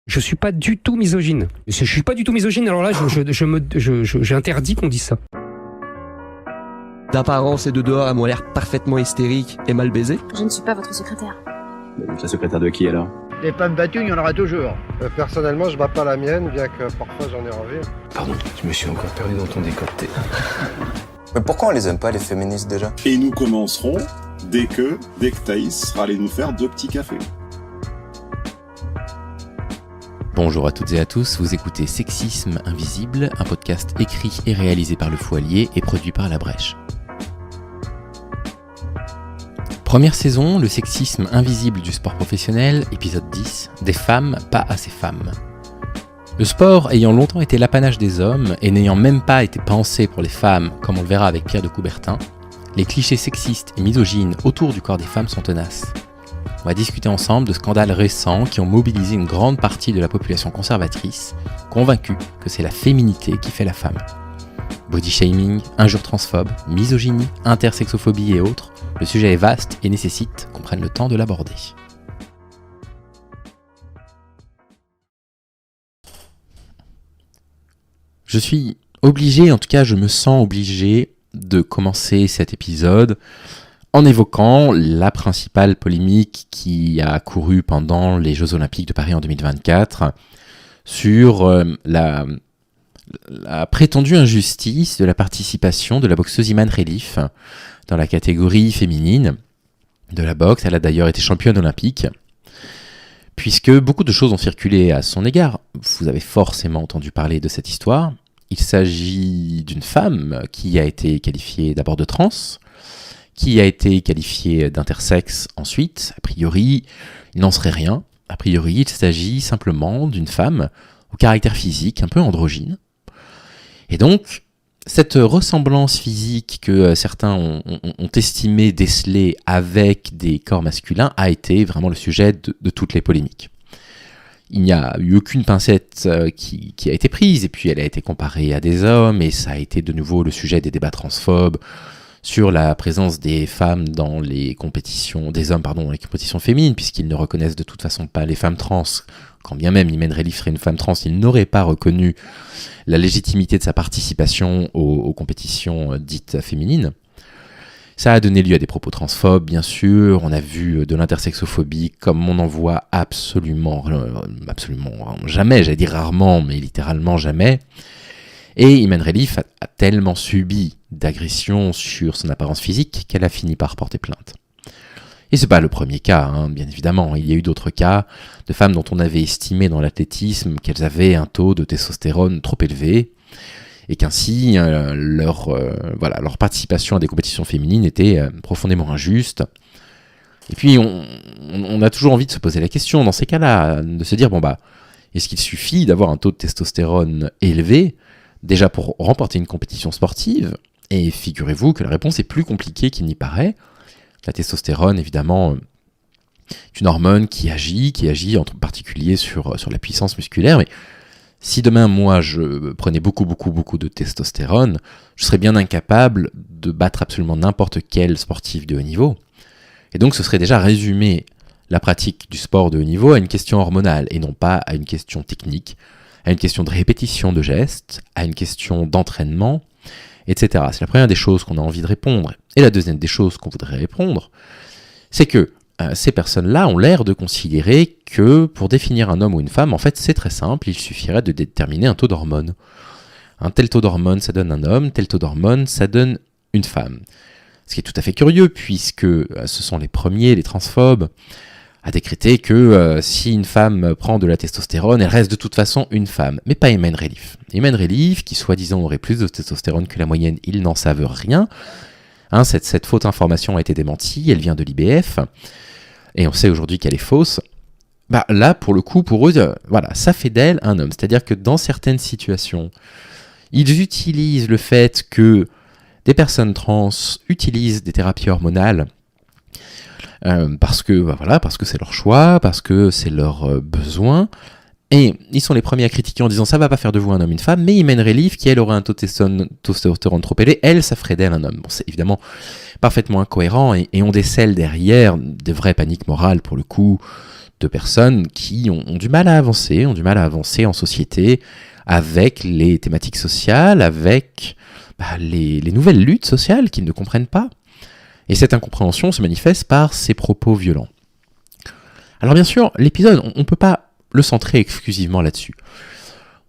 Je suis pas du tout misogyne. Je suis pas du tout misogyne, alors là, j'interdis qu'on dise ça. D'apparence et de dehors, elles m'ont l'air parfaitement hystériques et mal baisées. Je ne suis pas votre secrétaire. La secrétaire de qui alors? Des femmes battues, il y en aura toujours. Personnellement, je bats pas la mienne, bien que parfois j'en ai envie. Pardon, je me suis encore perdu dans ton décolleté. Mais pourquoi on les aime pas, les féministes, déjà? Et nous commencerons dès que Thaïs sera allé nous faire 2 petits cafés. Bonjour à toutes et à tous, vous écoutez Sexisme Invisible, un podcast écrit et réalisé par Le Foilier et produit par La Brèche. Première saison, le sexisme invisible du sport professionnel, épisode 10, des femmes, pas assez femmes. Le sport ayant longtemps été l'apanage des hommes et n'ayant même pas été pensé pour les femmes, comme on le verra avec Pierre de Coubertin, les clichés sexistes et misogynes autour du corps des femmes sont tenaces. On va discuter ensemble de scandales récents qui ont mobilisé une grande partie de la population conservatrice, convaincue que c'est la féminité qui fait la femme. Body shaming, injures transphobes, misogynie, intersexophobie et autres, le sujet est vaste et nécessite qu'on prenne le temps de l'aborder. Je suis obligé, en tout cas je me sens obligé de commencer cet épisode en évoquant la principale polémique qui a couru pendant les Jeux Olympiques de Paris en 2024 sur la prétendue injustice de la participation de la boxeuse Imane Khelif dans la catégorie féminine de la boxe. Elle a d'ailleurs été championne olympique, puisque beaucoup de choses ont circulé à son égard. Vous avez forcément entendu parler de cette histoire. Il s'agit d'une femme qui a été qualifiée d'abord de trans, qui a été qualifiée d'intersexe ensuite. A priori, il n'en serait rien. A priori, il s'agit simplement d'une femme au caractère physique un peu androgyne. Et donc, cette ressemblance physique que certains ont estimé déceler avec des corps masculins a été vraiment le sujet de toutes les polémiques. Il n'y a eu aucune pincette qui a été prise, et puis elle a été comparée à des hommes, et ça a été de nouveau le sujet des débats transphobes sur la présence des femmes dans les compétitions, des hommes dans les compétitions féminines, puisqu'ils ne reconnaissent de toute façon pas les femmes trans. Quand bien même Imane Khelif serait une femme trans, ils n'auraient pas reconnu la légitimité de sa participation aux compétitions dites féminines. Ça a donné lieu à des propos transphobes, bien sûr. On a vu de l'intersexophobie comme on en voit absolument jamais, j'allais dire rarement, mais littéralement jamais. Et Imane Khelif a tellement subi d'agressions sur son apparence physique qu'elle a fini par porter plainte. Et c'est pas le premier cas, bien évidemment. Il y a eu d'autres cas de femmes dont on avait estimé dans l'athlétisme qu'elles avaient un taux de testostérone trop élevé et qu'ainsi leur participation à des compétitions féminines était profondément injuste. Et puis on a toujours envie de se poser la question dans ces cas-là, de se dire est-ce qu'il suffit d'avoir un taux de testostérone élevé déjà pour remporter une compétition sportive? Et figurez-vous que la réponse est plus compliquée qu'il n'y paraît. La testostérone, évidemment, est une hormone qui agit en particulier sur la puissance musculaire. Mais si demain, moi, je prenais beaucoup de testostérone, je serais bien incapable de battre absolument n'importe quel sportif de haut niveau. Et donc, ce serait déjà résumer la pratique du sport de haut niveau à une question hormonale, et non pas à une question technique, à une question de répétition de gestes, à une question d'entraînement, etc. C'est la première des choses qu'on a envie de répondre. Et la deuxième des choses qu'on voudrait répondre, c'est que ces personnes-là ont l'air de considérer que pour définir un homme ou une femme, en fait, c'est très simple, il suffirait de déterminer un taux d'hormones. Un tel taux d'hormones, ça donne un homme, tel taux d'hormones, ça donne une femme. Ce qui est tout à fait curieux, puisque ce sont les premiers, les transphobes, à décréter que si une femme prend de la testostérone, elle reste de toute façon une femme. Mais pas Imane Khelif. Imane Khelif, qui soi-disant aurait plus de testostérone que la moyenne, ils n'en savent rien. Cette fausse information a été démentie, elle vient de l'IBF, et on sait aujourd'hui qu'elle est fausse. Là, pour le coup, pour eux, ça fait d'elle un homme. C'est-à-dire que dans certaines situations, ils utilisent le fait que des personnes trans utilisent des thérapies hormonales parce que c'est leur choix, parce que c'est leur besoin, et ils sont les premiers à critiquer en disant ça va pas faire de vous un homme, une femme, mais Imane Khelif, qui elle aurait un taux de testostérone trop élevé, elle, ça ferait d'elle un homme. Bon, c'est évidemment parfaitement incohérent, et on décèle derrière de vraies paniques morales, pour le coup, de personnes qui ont du mal à avancer en société avec les thématiques sociales, avec les nouvelles luttes sociales qu'ils ne comprennent pas. Et cette incompréhension se manifeste par ces propos violents. Alors bien sûr, l'épisode, on ne peut pas le centrer exclusivement là-dessus.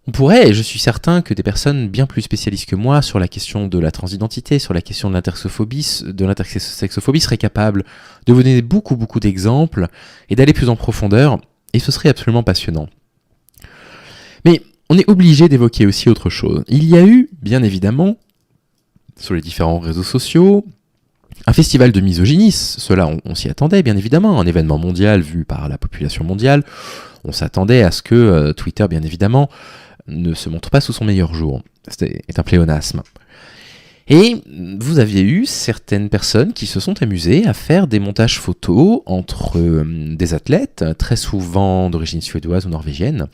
On pourrait, et je suis certain que des personnes bien plus spécialistes que moi sur la question de la transidentité, sur la question de l'intersexophobie seraient capables de vous donner beaucoup d'exemples et d'aller plus en profondeur, et ce serait absolument passionnant. Mais on est obligé d'évoquer aussi autre chose. Il y a eu, bien évidemment, sur les différents réseaux sociaux, un festival de misogynie. Cela, on s'y attendait, bien évidemment, un événement mondial vu par la population mondiale. On s'attendait à ce que Twitter, bien évidemment, ne se montre pas sous son meilleur jour. C'est un pléonasme. Et vous aviez eu certaines personnes qui se sont amusées à faire des montages photos entre des athlètes, très souvent d'origine suédoise ou norvégienne,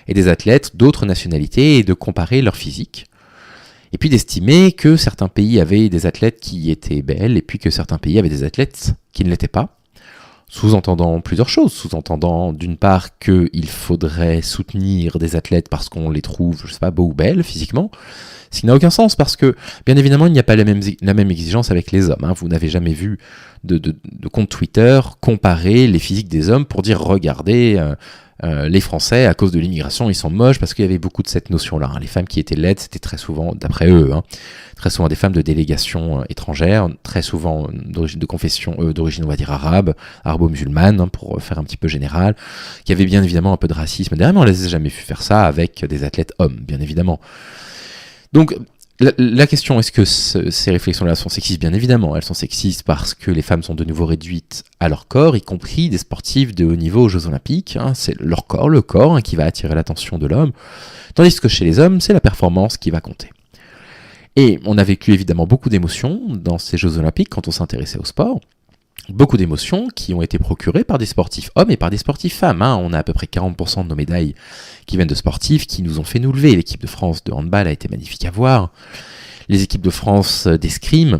et des athlètes d'autres nationalités, et de comparer leur physique. Et puis d'estimer que certains pays avaient des athlètes qui étaient belles, et puis que certains pays avaient des athlètes qui ne l'étaient pas. Sous-entendant plusieurs choses, sous-entendant d'une part qu'il faudrait soutenir des athlètes parce qu'on les trouve, je sais pas, beaux ou belles physiquement, ce qui n'a aucun sens parce que, bien évidemment, il n'y a pas la même exigence avec les hommes. Vous n'avez jamais vu de compte Twitter comparer les physiques des hommes pour dire « regardez, les Français, à cause de l'immigration, ils sont moches » parce qu'il y avait beaucoup de cette notion-là. Les femmes qui étaient laides, c'était très souvent, d'après eux, très souvent des femmes de délégation étrangères, très souvent d'origine, on va dire, arabo-musulmane, pour faire un petit peu général, qui avait bien évidemment un peu de racisme derrière, mais on ne les a jamais vu faire ça avec des athlètes hommes, bien évidemment. Donc, la question, est-ce que ces réflexions-là sont sexistes ? Bien évidemment, elles sont sexistes parce que les femmes sont de nouveau réduites à leur corps, y compris des sportifs de haut niveau aux Jeux Olympiques. C'est leur corps, le corps, qui va attirer l'attention de l'homme, tandis que chez les hommes, c'est la performance qui va compter. Et on a vécu évidemment beaucoup d'émotions dans ces Jeux Olympiques quand on s'intéressait au sport. Beaucoup d'émotions qui ont été procurées par des sportifs hommes et par des sportifs femmes. On a à peu près 40% de nos médailles qui viennent de sportifs qui nous ont fait nous lever. L'équipe de France de handball a été magnifique à voir. Les équipes de France d'escrime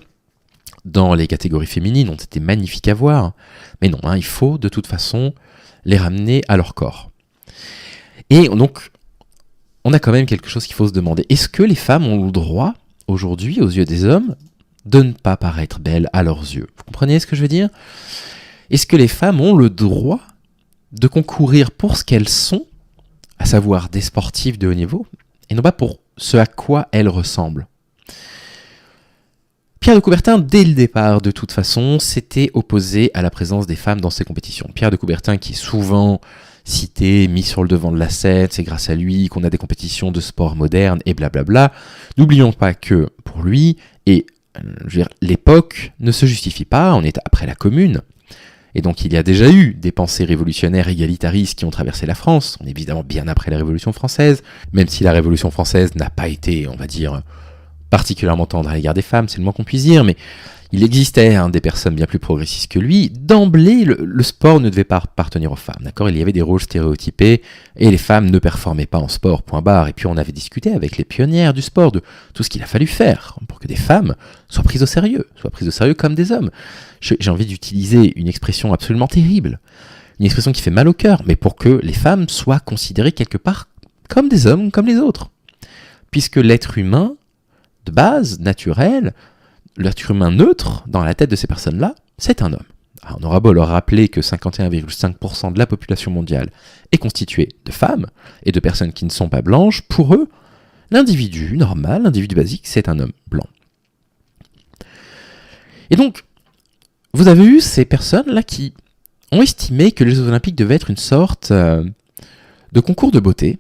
dans les catégories féminines ont été magnifiques à voir. Mais non, il faut de toute façon les ramener à leur corps. Et donc, on a quand même quelque chose qu'il faut se demander. Est-ce que les femmes ont le droit, aujourd'hui, aux yeux des hommes, de ne pas paraître belles à leurs yeux? Vous comprenez ce que je veux dire? Est-ce que les femmes ont le droit de concourir pour ce qu'elles sont, à savoir des sportifs de haut niveau, et non pas pour ce à quoi elles ressemblent? Pierre de Coubertin, dès le départ, de toute façon, s'était opposé à la présence des femmes dans ces compétitions. Pierre de Coubertin, qui est souvent cité, mis sur le devant de la scène, c'est grâce à lui qu'on a des compétitions de sport moderne, et blablabla. N'oublions pas que, pour lui, et l'époque ne se justifie pas, on est après la Commune, et donc il y a déjà eu des pensées révolutionnaires égalitaristes qui ont traversé la France, on est évidemment bien après la Révolution française, même si la Révolution française n'a pas été, on va dire, particulièrement tendre à l'égard des femmes, c'est le moins qu'on puisse dire, mais il existait des personnes bien plus progressistes que lui. D'emblée, le sport ne devait pas appartenir aux femmes, d'accord ? Il y avait des rôles stéréotypés, et les femmes ne performaient pas en sport, point barre. Et puis on avait discuté avec les pionnières du sport de tout ce qu'il a fallu faire pour que des femmes soient prises au sérieux comme des hommes. J'ai envie d'utiliser une expression absolument terrible, une expression qui fait mal au cœur, mais pour que les femmes soient considérées quelque part comme des hommes, comme les autres. Puisque l'être humain, de base, naturel, l'être humain neutre, dans la tête de ces personnes-là, c'est un homme. Alors, on aura beau leur rappeler que 51,5% de la population mondiale est constituée de femmes et de personnes qui ne sont pas blanches, pour eux, l'individu normal, l'individu basique, c'est un homme blanc. Et donc, vous avez eu ces personnes-là qui ont estimé que les Jeux Olympiques devaient être une sorte de concours de beauté.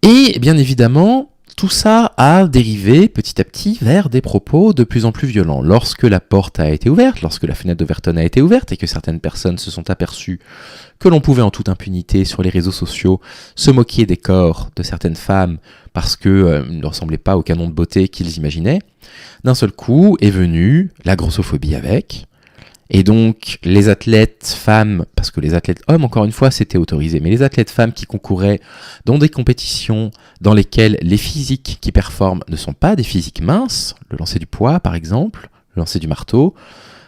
Et bien évidemment, tout ça a dérivé petit à petit vers des propos de plus en plus violents. Lorsque la porte a été ouverte, lorsque la fenêtre d'Overton a été ouverte et que certaines personnes se sont aperçues que l'on pouvait en toute impunité sur les réseaux sociaux se moquer des corps de certaines femmes parce qu'ils ne ressemblaient pas au canon de beauté qu'ils imaginaient, d'un seul coup est venue la grossophobie avec. Et donc, les athlètes femmes, parce que les athlètes hommes, encore une fois, c'était autorisé, mais les athlètes femmes qui concouraient dans des compétitions dans lesquelles les physiques qui performent ne sont pas des physiques minces, le lancer du poids par exemple, le lancer du marteau,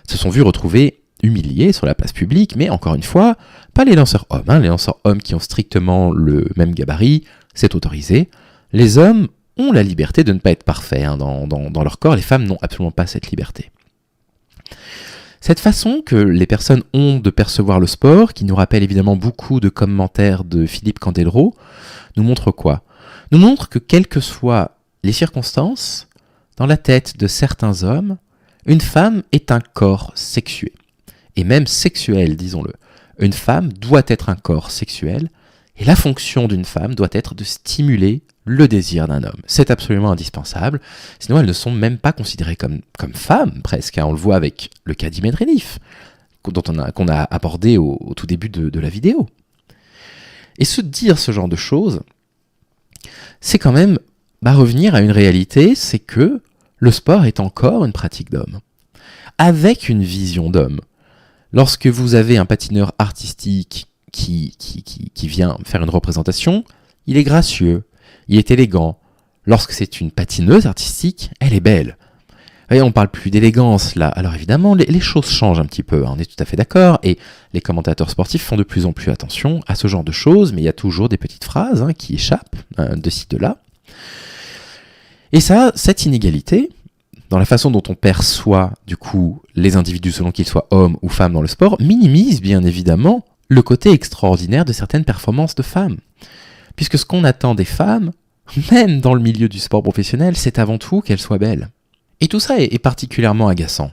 se sont vus retrouver humiliés sur la place publique, mais encore une fois, pas les lanceurs hommes. Les lanceurs hommes qui ont strictement le même gabarit, c'est autorisé. Les hommes ont la liberté de ne pas être parfaits dans leur corps, les femmes n'ont absolument pas cette liberté. Cette façon que les personnes ont de percevoir le sport, qui nous rappelle évidemment beaucoup de commentaires de Philippe Candeloro, nous montre quoi ? Nous montre que quelles que soient les circonstances, dans la tête de certains hommes, une femme est un corps sexué. Et même sexuel, disons-le. Une femme doit être un corps sexuel, et la fonction d'une femme doit être de stimuler le désir d'un homme. C'est absolument indispensable, sinon elles ne sont même pas considérées comme femmes, presque. On le voit avec le cas d'Imed Renif, qu'on a abordé au tout début de la vidéo. Et se dire ce genre de choses, c'est quand même revenir à une réalité, c'est que le sport est encore une pratique d'homme, avec une vision d'homme. Lorsque vous avez un patineur artistique qui vient faire une représentation, il est gracieux, il est élégant. Lorsque c'est une patineuse artistique, elle est belle. Et on ne parle plus d'élégance là. Alors évidemment, les choses changent un petit peu, on est tout à fait d'accord, et les commentateurs sportifs font de plus en plus attention à ce genre de choses, mais il y a toujours des petites phrases qui échappent de ci, de là. Et ça, cette inégalité, dans la façon dont on perçoit du coup les individus selon qu'ils soient hommes ou femmes dans le sport, minimise bien évidemment le côté extraordinaire de certaines performances de femmes. Puisque ce qu'on attend des femmes, même dans le milieu du sport professionnel, c'est avant tout qu'elles soient belles. Et tout ça est particulièrement agaçant.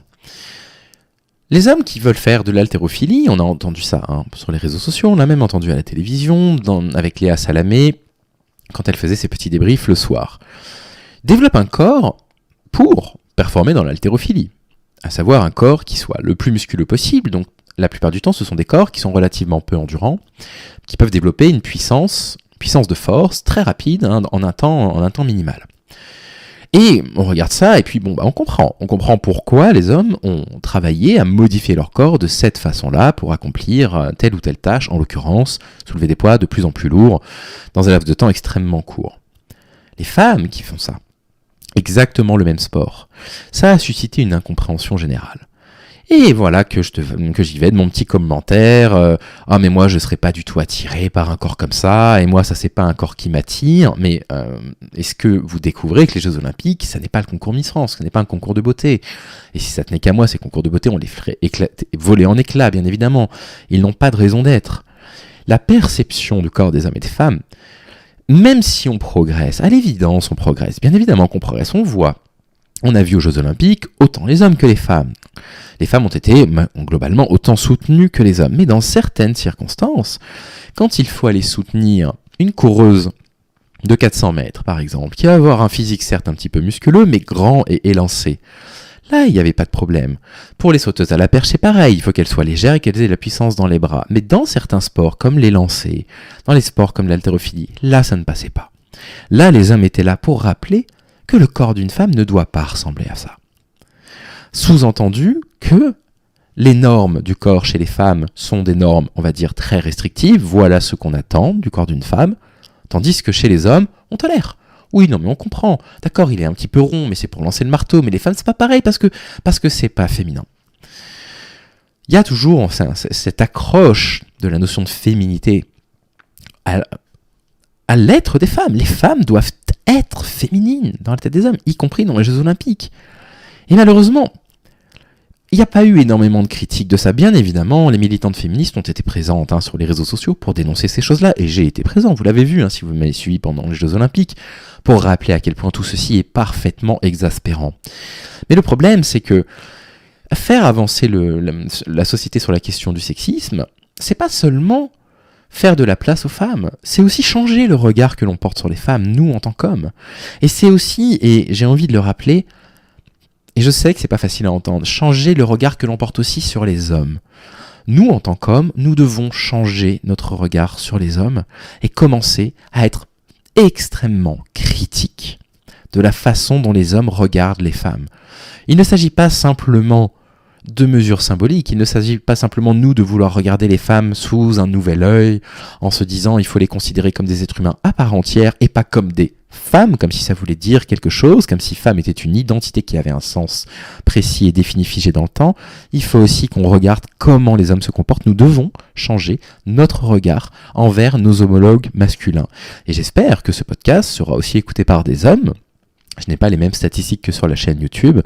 Les hommes qui veulent faire de l'haltérophilie, on a entendu ça sur les réseaux sociaux, on l'a même entendu à la télévision, avec Léa Salamé, quand elle faisait ses petits débriefs le soir, développent un corps pour performer dans l'haltérophilie, à savoir un corps qui soit le plus musculeux possible, donc la plupart du temps ce sont des corps qui sont relativement peu endurants, qui peuvent développer une puissance de force très rapide en un temps minimal. Et on regarde ça et puis on comprend pourquoi les hommes ont travaillé à modifier leur corps de cette façon-là pour accomplir telle ou telle tâche, en l'occurrence soulever des poids de plus en plus lourds dans un laps de temps extrêmement court. Les femmes qui font ça, exactement le même sport, ça a suscité une incompréhension générale. Et voilà que j'y vais de mon petit commentaire. Mais moi je serais pas du tout attiré par un corps comme ça, et moi ça c'est pas un corps qui m'attire. Mais est-ce que vous découvrez que les Jeux Olympiques, ça n'est pas le concours Miss France, ce n'est pas un concours de beauté. Et si ça tenait qu'à moi, ces concours de beauté, on les ferait voler en éclats, bien évidemment. Ils n'ont pas de raison d'être. La perception du corps des hommes et des femmes, même si on progresse, à l'évidence on progresse, bien évidemment qu'on progresse, on a vu aux Jeux Olympiques autant les hommes que les femmes. Les femmes ont été globalement autant soutenues que les hommes. Mais dans certaines circonstances, quand il faut aller soutenir une coureuse de 400 mètres, par exemple, qui va avoir un physique certes un petit peu musculeux, mais grand et élancé, là, il n'y avait pas de problème. Pour les sauteuses à la perche, c'est pareil. Il faut qu'elles soient légères et qu'elles aient de la puissance dans les bras. Mais dans certains sports, comme les lancers, dans les sports comme l'haltérophilie, là, ça ne passait pas. Là, les hommes étaient là pour rappeler que le corps d'une femme ne doit pas ressembler à ça. Sous-entendu que les normes du corps chez les femmes sont des normes, on va dire, très restrictives. Voilà ce qu'on attend du corps d'une femme. Tandis que chez les hommes, on tolère. Oui, non, mais on comprend. D'accord, il est un petit peu rond, mais c'est pour lancer le marteau. Mais les femmes, c'est pas pareil parce que c'est pas féminin. Il y a toujours cette accroche de la notion de féminité à l'être des femmes. Les femmes doivent être féminines dans la tête des hommes, y compris dans les Jeux Olympiques. Et malheureusement, il n'y a pas eu énormément de critiques de ça. Bien évidemment, les militantes féministes ont été présentes sur les réseaux sociaux pour dénoncer ces choses-là. Et j'ai été présent, vous l'avez vu, si vous m'avez suivi pendant les Jeux Olympiques, pour rappeler à quel point tout ceci est parfaitement exaspérant. Mais le problème, c'est que faire avancer la société sur la question du sexisme, c'est pas seulement faire de la place aux femmes, c'est aussi changer le regard que l'on porte sur les femmes, nous en tant qu'hommes. Et c'est aussi, et j'ai envie de le rappeler, et je sais que c'est pas facile à entendre, changer le regard que l'on porte aussi sur les hommes. Nous, en tant qu'hommes, nous devons changer notre regard sur les hommes et commencer à être extrêmement critiques de la façon dont les hommes regardent les femmes. Il ne s'agit pas simplement de mesures symboliques. Il ne s'agit pas simplement, nous, de vouloir regarder les femmes sous un nouvel œil, en se disant il faut les considérer comme des êtres humains à part entière et pas comme des femmes, comme si ça voulait dire quelque chose, comme si femme était une identité qui avait un sens précis et défini, figé dans le temps. Il faut aussi qu'on regarde comment les hommes se comportent. Nous devons changer notre regard envers nos homologues masculins. Et j'espère que ce podcast sera aussi écouté par des hommes. Je n'ai pas les mêmes statistiques que sur la chaîne YouTube,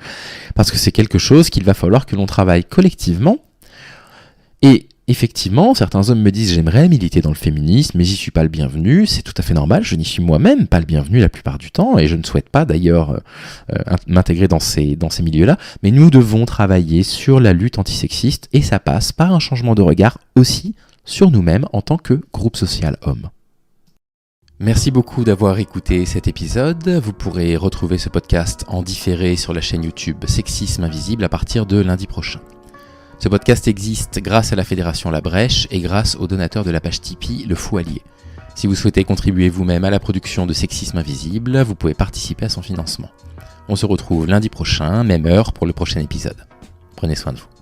parce que c'est quelque chose qu'il va falloir que l'on travaille collectivement. Et effectivement, certains hommes me disent « j'aimerais militer dans le féminisme, mais j'y suis pas le bienvenu ». C'est tout à fait normal, je n'y suis moi-même pas le bienvenu la plupart du temps, et je ne souhaite pas d'ailleurs m'intégrer dans ces milieux-là. Mais nous devons travailler sur la lutte antisexiste, et ça passe par un changement de regard aussi sur nous-mêmes en tant que groupe social homme. Merci beaucoup d'avoir écouté cet épisode. Vous pourrez retrouver ce podcast en différé sur la chaîne YouTube Sexisme Invisible à partir de lundi prochain. Ce podcast existe grâce à la Fédération La Brèche et grâce aux donateurs de la page Tipeee Le Fou Allié. Si vous souhaitez contribuer vous-même à la production de Sexisme Invisible, vous pouvez participer à son financement. On se retrouve lundi prochain, même heure, pour le prochain épisode. Prenez soin de vous.